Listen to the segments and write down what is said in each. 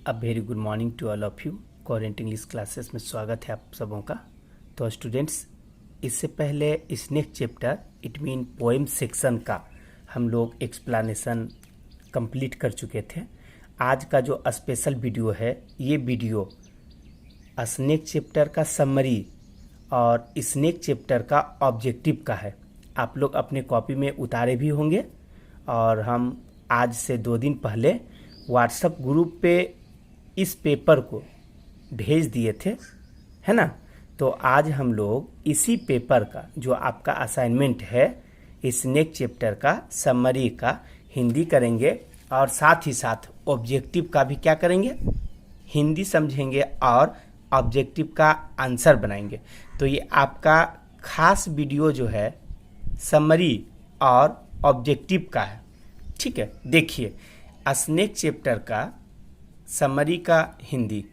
A very good morning to all of you. कोरेंट English classes में स्वागत है आप सबों का। तो स्टूडेंट्स, इससे पहले snake chapter it mean poem section का हम लोग एक्सप्लेनेशन कंप्लीट कर चुके थे। आज का जो स्पेशल वीडियो है, ये वीडियो स्नेक चैप्टर का समरी और स्नेक चैप्टर का ऑब्जेक्टिव का है। आप लोग अपने कॉपी में उतारे भी होंगे और हम आज से 2 दिन पहले व्हाट्सएप ग्रुप पे इस पेपर को भेज दिए थे, है ना। तो आज हम लोग इसी पेपर का जो आपका असाइनमेंट है, स्नेक चैप्टर का समरी का हिंदी करेंगे और साथ ही साथ ऑब्जेक्टिव का भी क्या करेंगे, हिंदी समझेंगे और ऑब्जेक्टिव का आंसर बनाएंगे। तो ये आपका खास वीडियो जो है समरी और ऑब्जेक्टिव का है, ठीक है। देखिए, स्नेक चैप्टर का समरी का हिंदी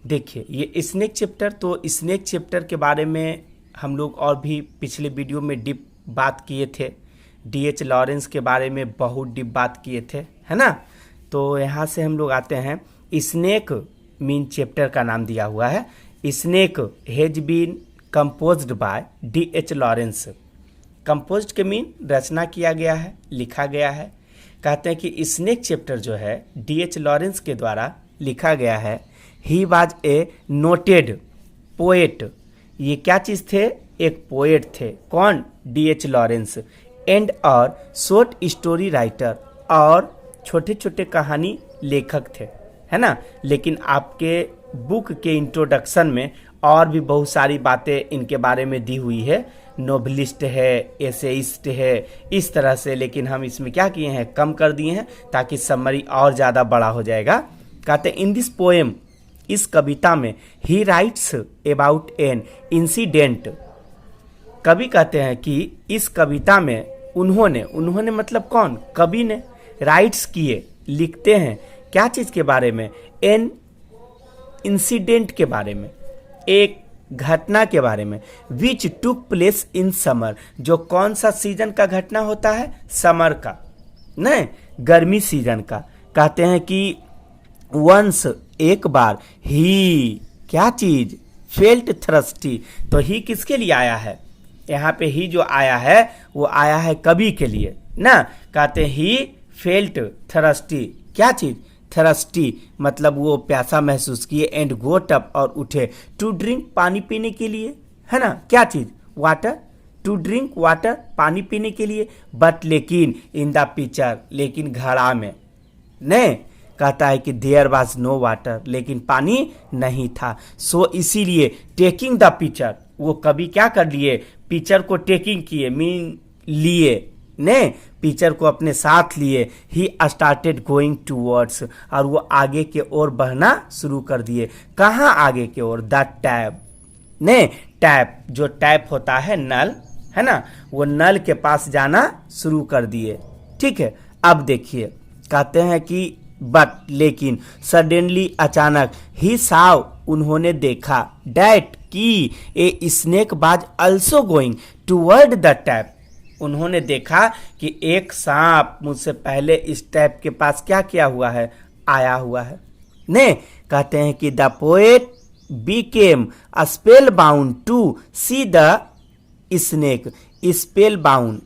देखिए। ये स्नेक चैप्टर, तो स्नेक चैप्टर के बारे में हम लोग और भी पिछले वीडियो में डीप बात किए थे। D.H. लॉरेंस के बारे में बहुत डीप बात किए थे, है ना। तो यहाँ से हम लोग आते हैं। स्नेक मीन चैप्टर का नाम दिया हुआ है। Snake has been composed by D.H. Lawrence. Composed के मीन रचना किया गया है, लिखा गया है। कहते हैं कि स्नेक चैप्टर जो है D.H. लॉरेंस के द्वारा लिखा गया है। He was a noted poet. ये क्या चीज़ थे? एक पोएट थे। कौन? D.H. लॉरेंस। एंड और शॉर्ट स्टोरी राइटर, और छोटे छोटे कहानी लेखक थे, है ना। लेकिन आपके बुक के इंट्रोडक्शन में और भी बहुत सारी बातें इनके बारे में दी हुई है। नोवेलिस्ट है, एसेइस्ट है, इस तरह से। लेकिन हम इसमें क्या किए हैं, कम कर दिए हैं ताकि समरी और ज़्यादा बड़ा हो जाएगा। कहते हैं इन दिस पोएम, इस कविता में, ही राइट्स अबाउट एन इंसिडेंट। कवि कहते हैं कि इस कविता में उन्होंने मतलब कौन? कवि ने राइट्स किए, लिखते हैं क्या चीज़ के बारे में? एन इंसिडेंट के बारे में, एक घटना के बारे में। विच टुक प्लेस इन समर। जो कौन सा सीजन का घटना होता है? समर का, नहीं, गर्मी सीजन का। कहते हैं कि वंस, एक बार, ही, क्या चीज? Felt thirsty. तो ही किसके लिए आया है? यहाँ पे ही जो आया है वो आया है कवि के लिए ना। कहते हैं ही फेल्ट थ्रस्टी, क्या चीज? थ्रस्टी मतलब वो प्यासा महसूस किए। एंड गोट अप, और उठे। टू ड्रिंक, पानी पीने के लिए, है ना। क्या चीज? वाटर। टू ड्रिंक वाटर, पानी पीने के लिए। बट लेकिन, इन द पिक्चर, लेकिन घड़ा में नहीं। कहता है कि देयर वाज नो वाटर, लेकिन पानी नहीं था। सो इसीलिए टेकिंग द पिक्चर, वो कभी क्या कर लिए? पिक्चर को टेकिंग किए, मीन लिए, ने पिक्चर को अपने साथ लिए। ही स्टार्टेड गोइंग टूवर्ड्स, और वो आगे के ओर बढ़ना शुरू कर दिए। कहाँ आगे के ओर? द टैप, ने टैप, जो टैप होता है नल, है ना, वो नल के पास जाना शुरू कर दिए, ठीक है। अब देखिए, कहते हैं कि बट, लेकिन, सडनली, अचानक, ही साव, उन्होंने देखा, डैट, की, a snake was also going toward the tap. उन्होंने देखा कि एक सांप मुझसे पहले इस टैप के पास क्या किया हुआ है? आया हुआ है, ने। कहते हैं कि the poet became spell bound to see the snake. Spell bound,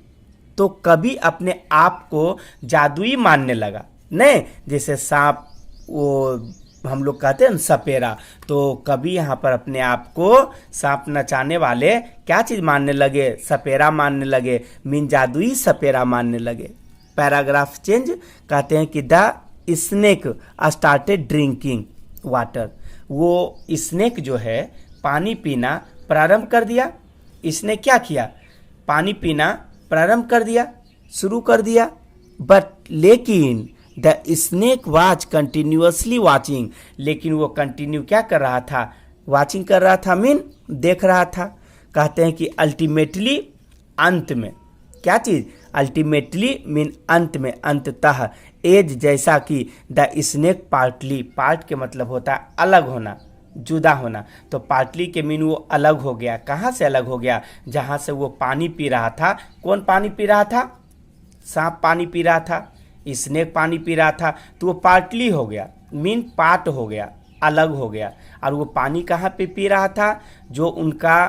तो कभी अपने आप को जादुई मानने लगा, नहीं। जैसे सांप, वो हम लोग कहते हैं सपेरा, तो कभी यहाँ पर अपने आप को सांप नचाने वाले क्या चीज मानने लगे? सपेरा मानने लगे, मीन जादुई सपेरा मानने लगे। Paragraph change. कहते हैं कि the snake started drinking water. वो स्नेक जो है पानी पीना प्रारंभ कर दिया। इसने क्या किया? पानी पीना प्रारंभ कर दिया, शुरू कर दिया। बट लेकिन, the snake watch continuously watching, लेकिन वो कंटिन्यू क्या कर रहा था? वॉचिंग कर रहा था, मीन देख रहा था। कहते हैं कि अल्टीमेटली, अंत में, क्या चीज? अल्टीमेटली मीन अंत में, अंततः, एज, जैसा कि, द स्नेक पार्टली, पार्ट के मतलब होता है अलग होना, जुदा होना। तो पार्टली के मीन वो अलग हो गया। कहाँ से अलग हो गया? जहाँ से वो पानी पी रहा था। कौन पानी पी रहा था? सांप पानी पी रहा था, स्नेक पानी पी रहा था, तो वो पार्टली हो गया, मीन पार्ट हो गया, अलग हो गया। और वो पानी कहाँ पे पी रहा था? जो उनका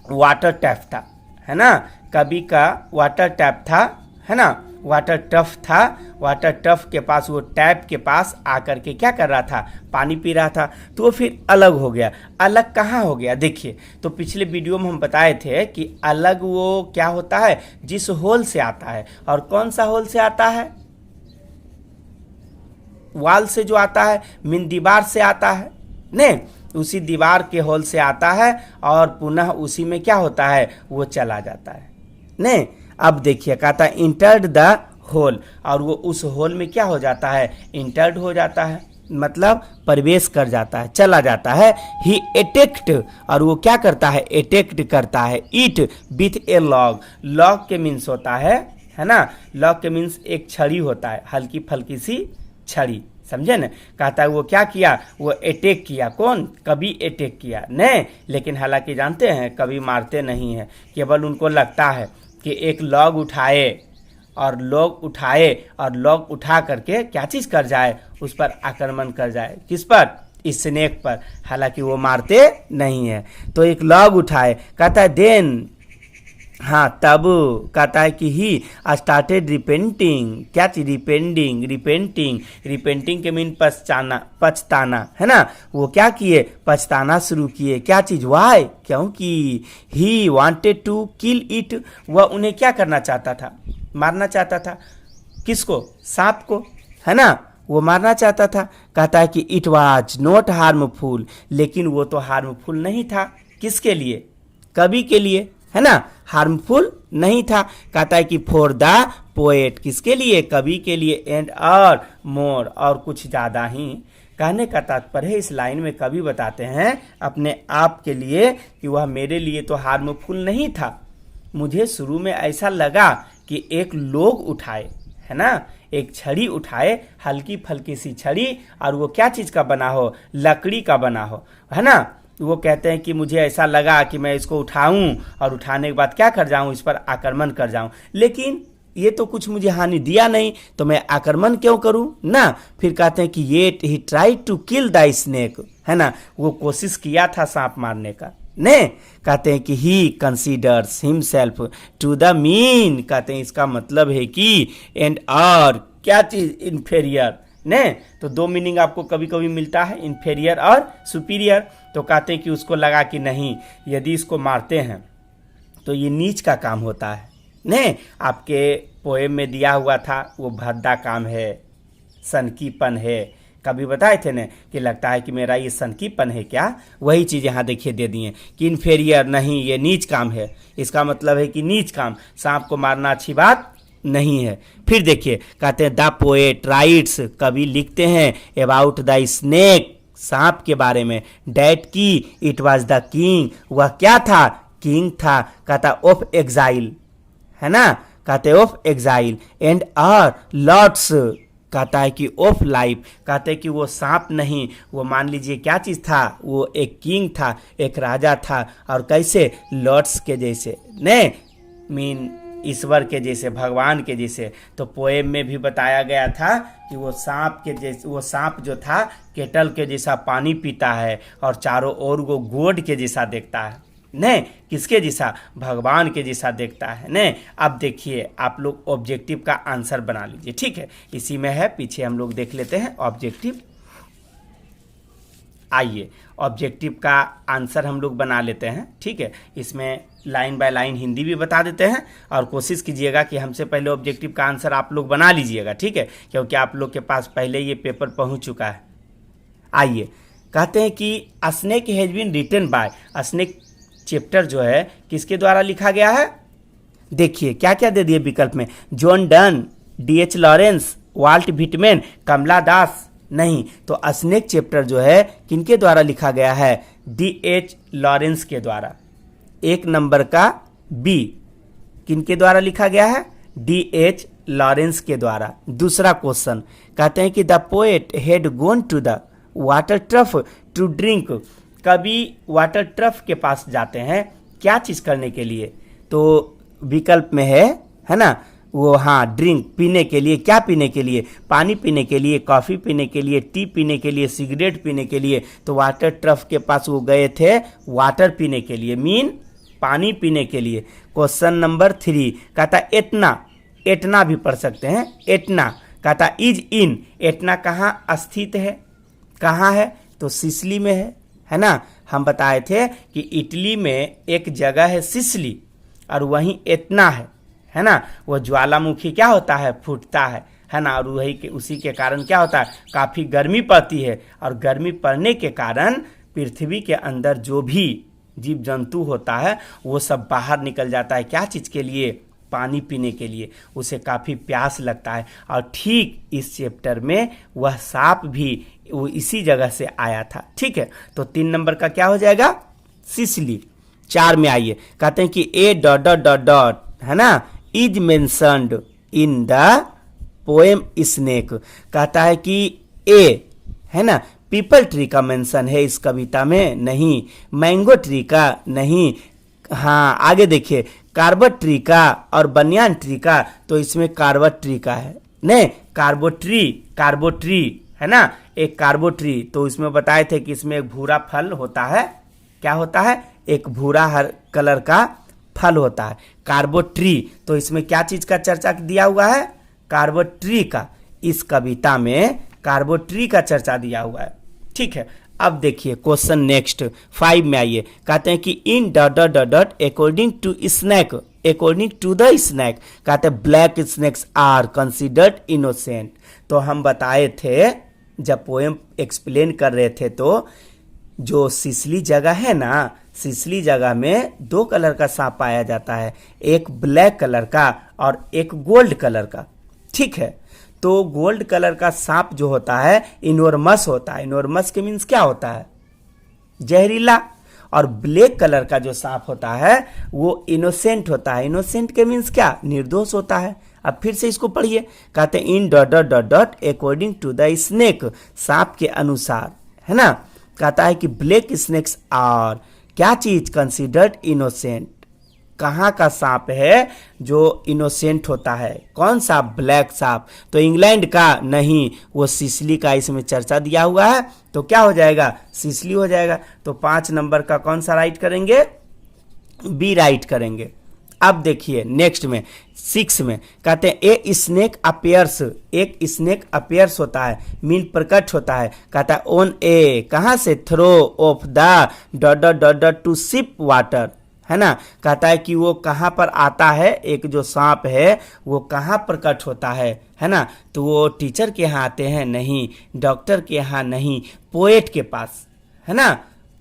वाटर टैप था, है ना, कभी का वाटर टैप था, है ना, वाटर टफ था। वाटर टफ के पास, वो टैप के पास आकर के क्या कर रहा था? पानी पी रहा था। तो वो फिर अलग हो गया। अलग कहाँ हो गया? देखिए, तो पिछले वीडियो में हम बताए थे कि अलग वो क्या होता है? जिस होल से आता है। और कौन सा होल से आता है? वाल से जो आता है, मीन दीवार से आता है, नहीं, उसी दीवार के होल से आता है और पुनः उसी में क्या होता है? वो चला जाता है। नहीं, अब देखिए, कहता है इंटर्ड द होल, और वो उस होल में क्या हो जाता है? इंटर्ड हो जाता है, मतलब प्रवेश कर जाता है, चला जाता है। ही अटैक्ड, और वो क्या करता है? अटैक्ड करता है it with A log. Log के मीन्स होता है ना, लॉग के मीन्स एक छड़ी होता है, हल्की फल्की सी छड़ी, समझे ना। कहता है वो क्या किया? वो अटैक किया। कौन? कभी अटैक किया नहीं, लेकिन हालांकि जानते हैं कभी मारते नहीं है, केवल उनको लगता है कि एक लॉग उठाए और लॉग उठा करके क्या चीज़ कर जाए? उस पर आक्रमण कर जाए। किस पर? स्नेक पर। हालांकि वो मारते नहीं है। तो एक लॉग उठाए, कहता है देन, हाँ, तब कहता है कि ही स्टार्टेड रिपेंटिंग। क्या चीज? रिपेंटिंग के मीन पछताना, है ना। वो क्या किए? पछताना शुरू किए। क्या चीज? वाई? क्योंकि he wanted to kill it, वह उन्हें क्या करना चाहता था? मारना चाहता था। किसको? सांप को, है ना, वो मारना चाहता था। कहता है कि इट वाज नॉट हार्मफुल, लेकिन वो तो हार्मफुल नहीं था। किसके लिए? कवि के लिए, है ना, हार्मफुल नहीं था। कहता है कि फॉर द पोएट, किसके लिए? कवि के लिए। एंड और मोर, और कुछ ज़्यादा ही। कहने का तात्पर्य है, इस लाइन में कवि बताते हैं अपने आप के लिए कि वह मेरे लिए तो हार्मफुल नहीं था। मुझे शुरू में ऐसा लगा कि एक लोग उठाए, है ना, एक छड़ी उठाए, हल्की फल्की सी छड़ी, और वो क्या चीज़ का बना हो? लकड़ी का बना हो, है ना। वो कहते हैं कि मुझे ऐसा लगा कि मैं इसको उठाऊं और उठाने के बाद क्या कर जाऊं? इस पर आक्रमण कर जाऊं, लेकिन ये तो कुछ मुझे हानि दिया नहीं, तो मैं आक्रमण क्यों करूं ना। फिर कहते हैं कि ये he try to kill the snake, है ना, वो कोशिश किया था सांप मारने का। ने कहते हैं कि he considers himself to the mean, कहते हैं इसका मतलब है कि एंड और क्या चीज? इन्फेरियर। ने तो दो मीनिंग आपको कभी कभी मिलता है, इन्फेरियर और सुपीरियर। तो कहते हैं कि उसको लगा कि नहीं, यदि इसको मारते हैं तो ये नीच का काम होता है। ने आपके पोएम में दिया हुआ था, वो भद्दा काम है, सनकीपन है। कभी बताए थे ना कि लगता है कि मेरा ये सनकीपन है क्या? वही चीज़ यहाँ देखिए दे दिए कि इन्फेरियर नहीं, ये नीच काम है। इसका मतलब है कि नीच काम, सांप को मारना अच्छी बात नहीं है। फिर देखिए, कहते हैं द पोएट राइट्स, कवि लिखते हैं अबाउट द स्नेक, सांप के बारे में, डैट की इट वाज द किंग, वह क्या था? किंग था। कहता ऑफ एग्जाइल, है ना, कहते of exile, and are lots, कहता है कि ऑफ लाइफ, कहते हैं कि वो सांप नहीं, वो मान लीजिए क्या चीज था? वो एक किंग था, एक राजा था। और कैसे? लॉर्ड्स के जैसे, ने मीन ईश्वर के जैसे, भगवान के जैसे। तो पोएम में भी बताया गया था कि वो सांप के जैसे, वो सांप जो था केटल के जैसा पानी पीता है और चारों ओर वो गोड के जैसा देखता है। नहीं, किसके जैसा? भगवान के जैसा देखता है। नहीं, अब देखिए आप लोग ऑब्जेक्टिव का आंसर बना लीजिए, ठीक है, इसी में है, पीछे हम लोग देख लेते हैं ऑब्जेक्टिव। आइए ऑब्जेक्टिव का आंसर हम लोग बना लेते हैं, ठीक है। इसमें लाइन बाय लाइन हिंदी भी बता देते हैं और कोशिश कीजिएगा कि हमसे पहले ऑब्जेक्टिव का आंसर आप लोग बना लीजिएगा, ठीक है, क्योंकि आप लोग के पास पहले ये पेपर पहुंच चुका है। आइए, कहते हैं कि snake has been written by, snake chapter जो है किसके द्वारा लिखा गया है? देखिए क्या क्या दे दिए विकल्प में, John Donne, D.H. Lawrence, Walt Whitman, Kamala Das. नहीं, तो स्नेक चैप्टर जो है किनके द्वारा लिखा गया है? D.H. लॉरेंस के द्वारा। एक नंबर का बी, किनके द्वारा लिखा गया है? D.H. लॉरेंस के द्वारा। दूसरा क्वेश्चन, कहते हैं कि the poet had gone to the water trough to drink, कभी वाटर ट्रफ के पास जाते हैं क्या चीज करने के लिए? तो विकल्प में है ना, वो हाँ ड्रिंक पीने के लिए, क्या पीने के लिए, पानी पीने के लिए, कॉफ़ी पीने के लिए, टी पीने के लिए, सिगरेट पीने के लिए। तो वाटर ट्रफ के पास वो गए थे वाटर पीने के लिए, मीन पानी पीने के लिए। क्वेश्चन नंबर 3 कहता एटना, एटना भी पढ़ सकते हैं, एटना कहता इज इन, एटना कहाँ स्थित है, कहाँ है, तो सिसिली में है ना। हम बताए थे कि इटली में एक जगह है सिसिली और वहीं एटना है ना। वो ज्वालामुखी क्या होता है, फूटता है ना। और वही के उसी के कारण क्या होता है, काफ़ी गर्मी पड़ती है और गर्मी पड़ने के कारण पृथ्वी के अंदर जो भी जीव जंतु होता है वो सब बाहर निकल जाता है। क्या चीज़ के लिए, पानी पीने के लिए। उसे काफ़ी प्यास लगता है। और ठीक इस चैप्टर में वह सांप भी वो इसी जगह से आया था। ठीक है, तो 3 नंबर का क्या हो जाएगा, सिसिली। 4 में आइए, कहते हैं कि a dot dot dot dot है ना is mentioned in the poem snake. कहता है कि ए है ना पीपल ट्री का मेंशन है इस कविता में, नहीं। मैंगो ट्री का नहीं, हाँ आगे देखिए कार्बट ट्री का और बनियान ट्री का, तो इसमें कार्बट ट्री का है, नहीं कार्बो ट्री है ना, एक कार्बो ट्री। तो इसमें बताए थे कि इसमें एक भूरा फल होता है, क्या होता है, एक भूरा हर कलर का फल होता है, कार्बो ट्री। तो इसमें क्या चीज का चर्चा दिया हुआ है, कार्बो ट्री का। इस कविता में कार्बो ट्री का चर्चा दिया हुआ है। ठीक है, अब देखिए क्वेश्चन नेक्स्ट 5 में आइए, कहते हैं कि in dot dot dot dot according to snake, according to the snake, कहते हैं black snakes are considered innocent. तो हम बताए थे जब पोएम एक्सप्लेन कर रहे थे, तो जो सिसिली जगह है ना, सिसिली जगह में 2 कलर का सांप पाया जाता है, एक ब्लैक कलर का और एक गोल्ड कलर का। ठीक है, तो गोल्ड कलर का सांप जो होता है इनोर्मस होता है। इनोर्मस के मीन्स क्या होता है, जहरीला। और ब्लैक कलर का जो सांप होता है वो इनोसेंट होता है। इनोसेंट के मीन्स क्या, निर्दोष होता है। अब फिर से इसको पढ़िए, कहते हैं in dot dot dot dot according to the snake, सांप के अनुसार है ना। कहता है कि ब्लैक स्नेक्स आर क्या चीज, कंसिडर्ड इनोसेंट। कहाँ का सांप है जो इनोसेंट होता है, कौन सा, ब्लैक सांप। तो इंग्लैंड का नहीं, वो सिसिली का इसमें चर्चा दिया हुआ है। तो क्या हो जाएगा, सिसिली हो जाएगा। तो 5 नंबर का कौन सा राइट करेंगे, बी राइट करेंगे। अब देखिए नेक्स्ट में 6 में कहते हैं ए स्नेक अपेयर्स, एक स्नेक अपेयर्स होता है, मीन प्रकट होता है। कहता है ऑन ए कहाँ से, throw off the dot dot dot dot to sip water, है ना। कहता है कि वो कहाँ पर आता है, एक जो सांप है वो कहाँ प्रकट होता है ना। तो वो टीचर के यहाँ आते हैं, नहीं, डॉक्टर के यहाँ नहीं, पोएट के पास, है ना।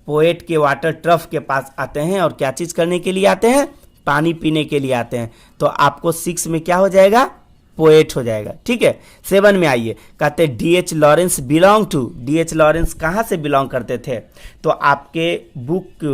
पोएट के वाटर ट्रफ के पास आते हैं और क्या चीज करने के लिए आते हैं, पानी पीने के लिए आते हैं। तो आपको 6 में क्या हो जाएगा, पोएट हो जाएगा। ठीक है, 7 में आइए, कहते हैं D.H. Lawrence belong to, D.H. Lawrence कहाँ से बिलोंग करते थे। तो आपके बुक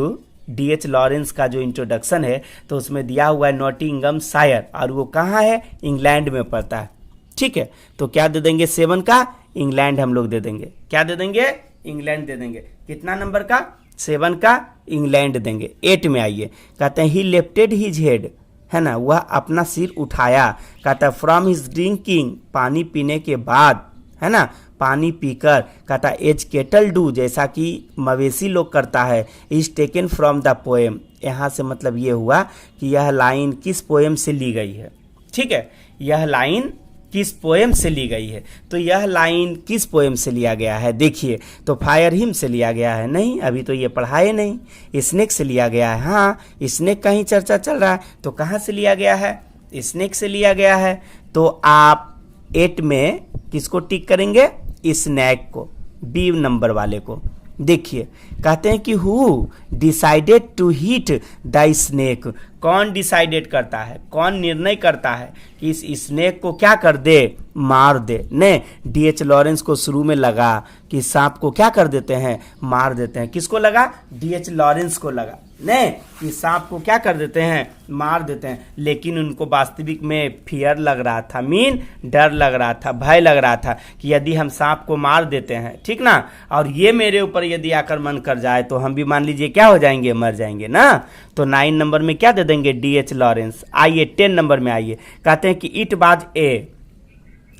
D.H. लॉरेंस का जो इंट्रोडक्शन है तो उसमें दिया हुआ है नॉटिंगमशायर, और वो कहाँ है, इंग्लैंड में पड़ता है। ठीक है, तो क्या दे देंगे, 7 का इंग्लैंड हम लोग दे देंगे, क्या दे देंगे, इंग्लैंड दे देंगे। कितना नंबर का, 7 का इंग्लैंड देंगे। 8 में आइए, कहते हैं ही लिफ्टेड हिज हेड, है ना, वह अपना सिर उठाया। कहता है फ्रॉम हिज ड्रिंकिंग, पानी पीने के बाद, है ना, पानी पीकर। कहता है एज केटल डू, जैसा कि मवेशी लोग करता है। Is taken from the poem, यहाँ से मतलब ये हुआ कि यह लाइन किस पोएम से ली गई है। ठीक है, यह लाइन किस पोएम से ली गई है। तो यह लाइन किस पोएम से लिया गया है, देखिए, तो फायर हिम से लिया गया है, नहीं, अभी तो ये पढ़ाए नहीं। स्नेक से लिया गया है, हाँ, स्नेक का ही चर्चा चल रहा है। तो कहाँ से लिया गया है, स्नेक से लिया गया है। तो आप 8 में किसको टिक करेंगे, स्नैक को, बी नंबर वाले को। देखिए, कहते हैं कि who decided to hit the snake, कौन डिसाइडेड करता है, कौन निर्णय करता है कि इस स्नेक को क्या कर दे, मार दे। ने D.H. लॉरेंस को शुरू में लगा कि सांप को क्या कर देते हैं, मार देते हैं। किसको लगा, D.H. लॉरेंस को लगा ने कि सांप को क्या कर देते हैं, मार देते हैं। लेकिन उनको वास्तविक में फियर लग रहा था, मीन डर लग रहा था, भय लग रहा था कि यदि हम सांप को मार देते हैं, ठीक ना, और ये मेरे ऊपर यदि आक्रमण कर जाए तो हम भी मान लीजिए क्या हो जाएंगे, मर जाएंगे ना। तो 9 नंबर में क्या दे देंगे DH लॉरेंस। आइए 10 नंबर में आइए, कहते हैं कि इट वाज ए,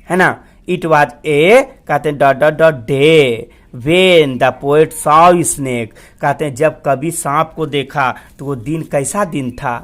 है ना, इट वाज ए, कहते हैं dot dot dot day when the poet saw snake, कहते हैं जब कवि सांप को देखा तो वो दिन कैसा दिन था,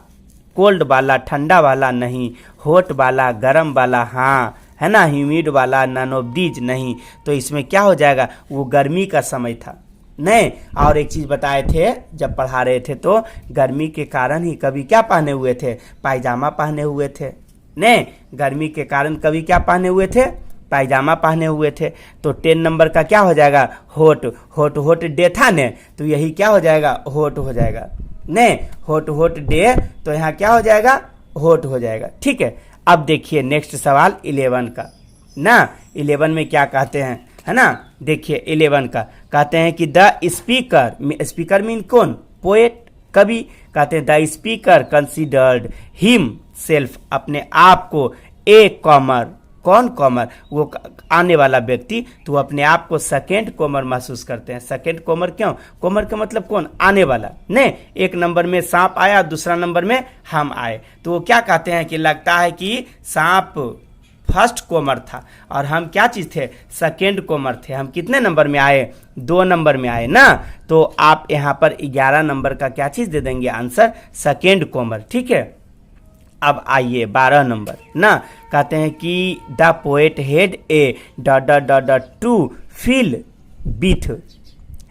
कोल्ड वाला, ठंडा वाला नहीं, हॉट वाला, गर्म वाला, हाँ, है ना, ह्यूमिड वाला, नन ऑफ दीज नहीं। तो इसमें क्या हो जाएगा, वो गर्मी का समय था। नहीं, और एक चीज बताए थे जब पढ़ा रहे थे, तो गर्मी के कारण ही कवि क्या पहने हुए थे, पायजामा पहने हुए थे। नहीं, गर्मी के कारण कवि क्या पहने हुए थे, पायजामा पहने हुए थे। तो 10 नंबर का क्या हो जाएगा, होट। होट होट डे था ने, तो यही क्या हो जाएगा, होट हो जाएगा। नहीं, होट होट डे, तो यहाँ क्या हो जाएगा, होट हो जाएगा। ठीक है, अब देखिए नेक्स्ट सवाल 11 का ना। 11 में क्या कहते हैं, है ना, देखिए 11 का कहते हैं कि द स्पीकर, स्पीकर मीन कौन, पोएट, कवि, कहते हैं the speaker considered him self, अपने आप को, ए कॉमर, कौन कॉमर, वो आने वाला व्यक्ति, तो अपने आप को सेकेंड कॉमर महसूस करते हैं। सेकेंड कॉमर क्यों, कॉमर का मतलब कौन, आने वाला। नहीं, एक नंबर में सांप आया, दूसरा नंबर में हम आए, तो वो क्या कहते हैं कि लगता है कि सांप फर्स्ट कॉमर था और हम क्या चीज थे, सेकेंड कॉमर थे। हम कितने नंबर में आए, 2 नंबर में आए ना। तो आप यहाँ पर 11 नंबर का क्या चीज दे देंगे आंसर, सेकेंड कॉमर। ठीक है, अब आइए 12 नंबर ना, कहते हैं कि the poet had a dot dot dot dot to feel बीथ,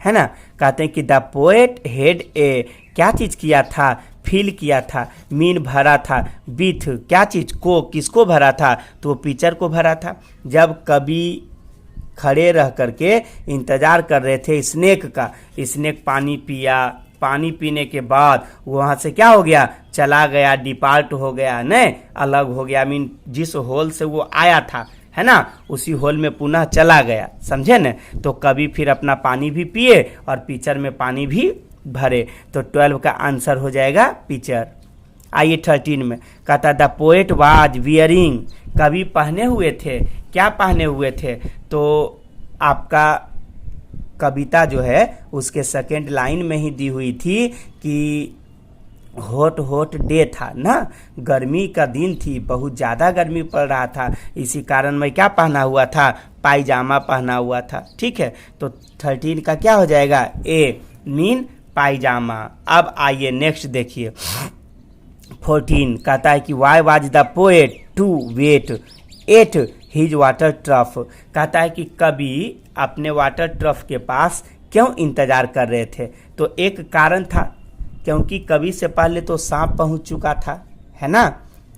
है ना, कहते हैं कि द पोएट हेड ए क्या चीज किया था, फील किया था, मीन भरा था, बीथ क्या चीज को, किसको भरा था, तो पिक्चर को भरा था। जब कभी खड़े रह करके इंतजार कर रहे थे स्नेक का, स्नेक पानी पिया, पानी पीने के बाद वहां से क्या हो गया, चला गया, डिपार्ट हो गया, नहीं, अलग हो गया, मीन जिस होल से वो आया था, है ना, उसी होल में पुनः चला गया, समझे न। तो कभी फिर अपना पानी भी पिए और पिक्चर में पानी भी भरे, तो 12 का आंसर हो जाएगा पिक्चर। आइए 13 में, कहता द पोएट वाज वियरिंग, कवि पहने हुए थे, क्या पहने हुए थे, तो आपका कविता जो है उसके सेकेंड लाइन में ही दी हुई थी कि हॉट हॉट डे था ना, गर्मी का दिन थी, बहुत ज़्यादा गर्मी पड़ रहा था, इसी कारण मैं क्या पहना हुआ था, पायजामा पहना हुआ था। ठीक है, तो 13 का क्या हो जाएगा, ए मीन पायजामा। अब आइए नेक्स्ट देखिए 14, कहता है कि why was the poet to wait at his water trough, कहता है कि कवि अपने वाटर ट्रफ के पास क्यों इंतजार कर रहे थे, तो एक कारण था, क्योंकि कवि से पहले तो सांप पहुंच चुका था, है ना।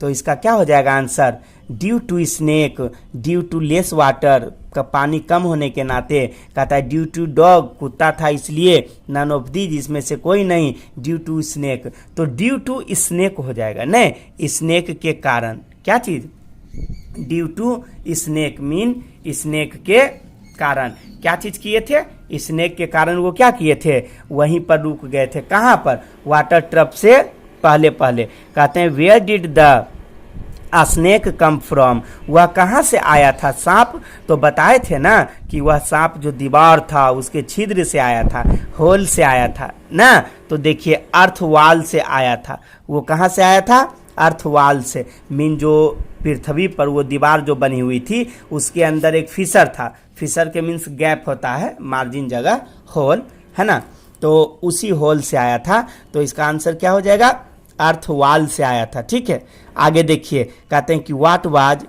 तो इसका क्या हो जाएगा answer, due to snake, due to less water, का पानी कम होने के नाते, कहता है ड्यू टू डॉग, कुत्ता था इसलिए, नन ऑफ दीज इसमें से कोई नहीं, ड्यू टू स्नेक, तो ड्यू टू स्नेक हो जाएगा। नहीं, स्नेक के कारण, क्या चीज, due to snake mean snake के कारण, क्या चीज किए थे, स्नेक के कारण वो क्या किए थे, वहीं पर रुक गए थे, कहाँ पर, वाटर ट्रफ से पहले पहले। कहते हैं where did the snake come from, वह कहाँ से आया था सांप, तो बताए थे ना कि वह सांप जो दीवार था उसके छिद्र से आया था, होल से आया था ना। तो देखिए अर्थ वाल से आया था, वो कहाँ से आया था, अर्थ वाल से, मीन जो पृथ्वी पर वो दीवार जो बनी हुई थी उसके अंदर एक फिशर था, फिशर के मीन्स गैप होता है, मार्जिन जगह, होल, है ना, तो उसी होल से आया था। तो इसका आंसर क्या हो जाएगा, अर्थ वाल से आया था। ठीक है, आगे देखिए, कहते हैं कि व्हाट वाज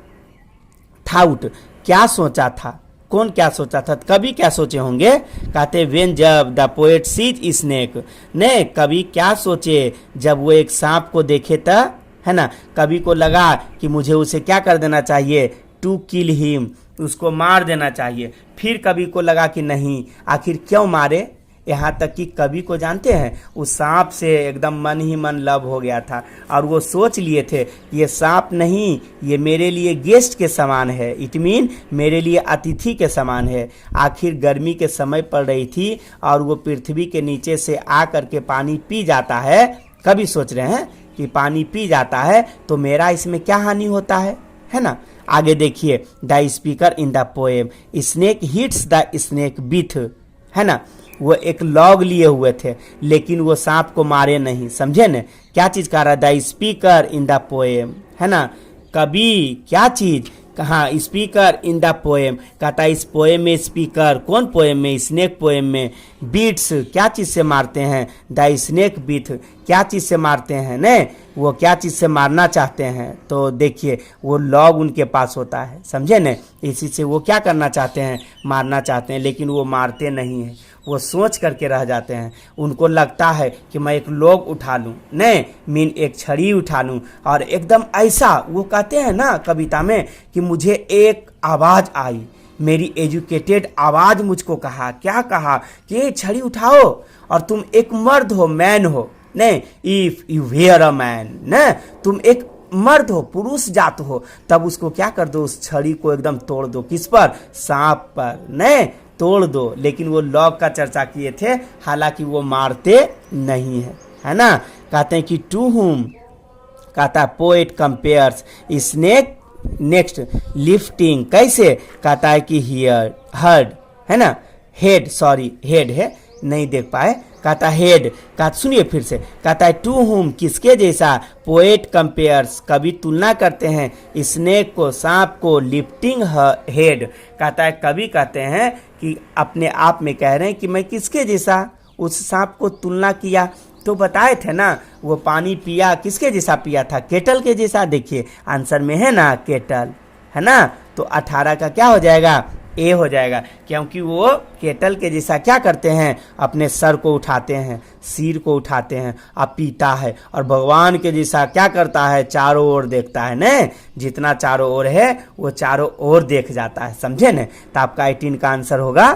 थाउट, क्या सोचा था, कौन क्या सोचा था, कवि क्या सोचे होंगे, कहते वेन जब द पोएट सीज स्नेक, ने कवि क्या सोचे जब वो एक सांप को देखे था, है ना, कवि को लगा कि मुझे उसे क्या कर देना चाहिए, टू किल हिम, उसको मार देना चाहिए। फिर कवि को लगा कि नहीं, आखिर क्यों मारे, यहाँ तक कि कवि को जानते हैं उस सांप से एकदम मन ही मन लव हो गया था और वो सोच लिए थे ये सांप नहीं, ये मेरे लिए गेस्ट के समान है, इट मीन मेरे लिए अतिथि के समान है। आखिर गर्मी के समय पड़ रही थी और वो पृथ्वी के नीचे से आ करके पानी पी जाता है, कवि सोच रहे हैं कि पानी पी जाता है तो मेरा इसमें क्या हानि होता है ना। आगे देखिए, the speaker in the poem, snake hits the snake बीथ, है ना। वो एक लॉग लिए हुए थे, लेकिन वो सांप को मारे नहीं, समझे न। क्या चीज कह रहा है, the speaker in the poem, है ना। कवि क्या चीज, कहाँ, स्पीकर इन द पोएम, कहता है इस पोएम में स्पीकर, कौन पोएम में, स्नेक पोएम में, बीट्स क्या चीज से मारते हैं, द स्नेक बीट क्या चीज से मारते हैं न, वो क्या चीज से मारना चाहते हैं। तो देखिए वो लॉग उनके पास होता है, समझे न, इसी से वो क्या करना चाहते हैं, मारना चाहते हैं, लेकिन वो मारते नहीं हैं, वो सोच करके रह जाते हैं। उनको लगता है कि मैं एक लॉग उठा लूं, नहीं मीन एक छड़ी उठा लूं, और एकदम ऐसा वो कहते हैं ना कविता में कि मुझे एक आवाज आई, मेरी एजुकेटेड आवाज मुझको कहा, क्या कहा कि ये छड़ी उठाओ और तुम एक मर्द हो, मैन हो, नहीं if you were a man, न तुम एक मर्द हो, पुरुष जात हो, तब उसको क्या कर दो, उस छड़ी को एकदम तोड़ दो, किस पर, सांप पर, नहीं तोड़ दो। लेकिन वो लॉग का चर्चा किए थे, हालांकि वो मारते नहीं है ना। कहते हैं कि टू हुम, कहता है poet compares snake next lifting, कैसे, कहता है कि हियर हर्ड, है ना, हेड, सॉरी हेड है, नहीं देख पाए, कहता हेड, कहता सुनिए फिर से, कहता है टू हुम किसके जैसा, पोएट कंपेयर्स कवि तुलना करते हैं स्नेक को, सांप को, लिफ्टिंग हेड, कहता है कवि कहते हैं कि अपने आप में कह रहे हैं कि मैं किसके जैसा, उस सांप को तुलना किया, तो बताए थे ना वो पानी पिया किसके जैसा पिया था, केटल के जैसा। देखिए आंसर में है ना केटल, है ना, तो 18 का क्या हो जाएगा, ए हो जाएगा, क्योंकि वो केटल के जैसा क्या करते हैं, अपने सर को उठाते हैं, सिर को उठाते हैं, अब पीता है, और भगवान के जैसा क्या करता है, चारों ओर देखता है न, जितना चारों ओर है वो चारों ओर देख जाता है, समझे न। तो आपका 18 का आंसर होगा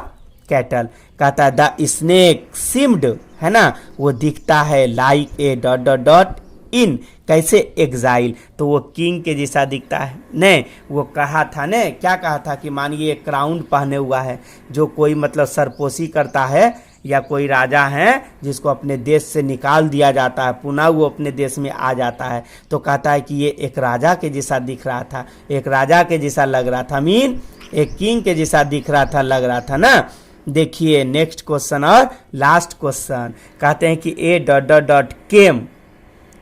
कैटल। कहता है द स्नेक सिम्ड, है ना, वो दिखता है like a dot dot dot in, कैसे, एग्जाइल, तो वो किंग के जैसा दिखता है। नहीं वो कहा था ने, क्या कहा था कि मानिए एक क्राउन पहने हुआ है, जो कोई मतलब सरपोशी करता है, या कोई राजा है जिसको अपने देश से निकाल दिया जाता है, पुनः वो अपने देश में आ जाता है, तो कहता है कि ये एक राजा के जैसा दिख रहा था, एक राजा के जैसा लग रहा था, मीन एक किंग के जैसा दिख रहा था, लग रहा था ना। देखिए नेक्स्ट क्वेश्चन और लास्ट क्वेश्चन, कहते हैं कि a dot dot dot came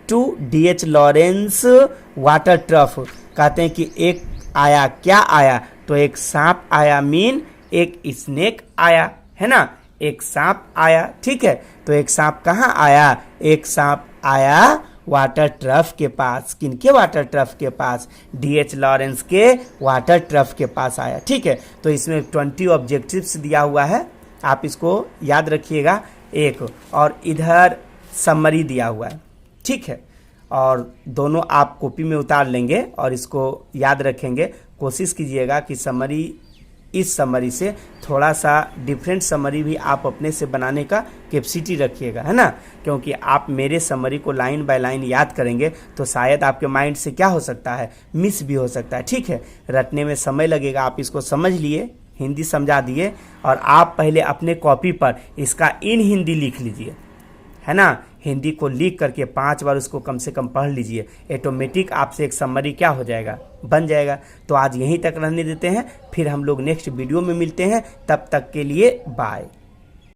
to DH Lawrence water trough, कहते हैं कि एक आया, क्या आया, तो एक सांप आया, मीन एक स्नेक आया, है ना, एक सांप आया, ठीक है। तो एक सांप कहाँ आया, एक सांप आया वाटर ट्रफ के पास, किनके वाटर ट्रफ के पास, DH लॉरेंस के वाटर ट्रफ के पास आया, ठीक है। तो इसमें 20 ऑब्जेक्टिव्स दिया हुआ है, आप इसको याद रखिएगा एक, और इधर समरी दिया हुआ है, ठीक है, और दोनों आप कॉपी में उतार लेंगे और इसको याद रखेंगे। कोशिश कीजिएगा कि समरी, इस समरी से थोड़ा सा डिफरेंट समरी भी आप अपने से बनाने का कैपेसिटी रखिएगा, है ना, क्योंकि आप मेरे समरी को लाइन बाय लाइन याद करेंगे तो शायद आपके माइंड से क्या हो सकता है, मिस भी हो सकता है, ठीक है। रटने में समय लगेगा, आप इसको समझ लिए, हिंदी समझा दिए, और आप पहले अपने कॉपी पर इसका इन हिंदी लिख लीजिए, है ना, हिंदी को लिख करके 5 बार उसको कम से कम पढ़ लीजिए, ऑटोमेटिक आपसे एक समरी क्या हो जाएगा, बन जाएगा। तो आज यहीं तक रहने देते हैं, फिर हम लोग नेक्स्ट वीडियो में मिलते हैं, तब तक के लिए बाय।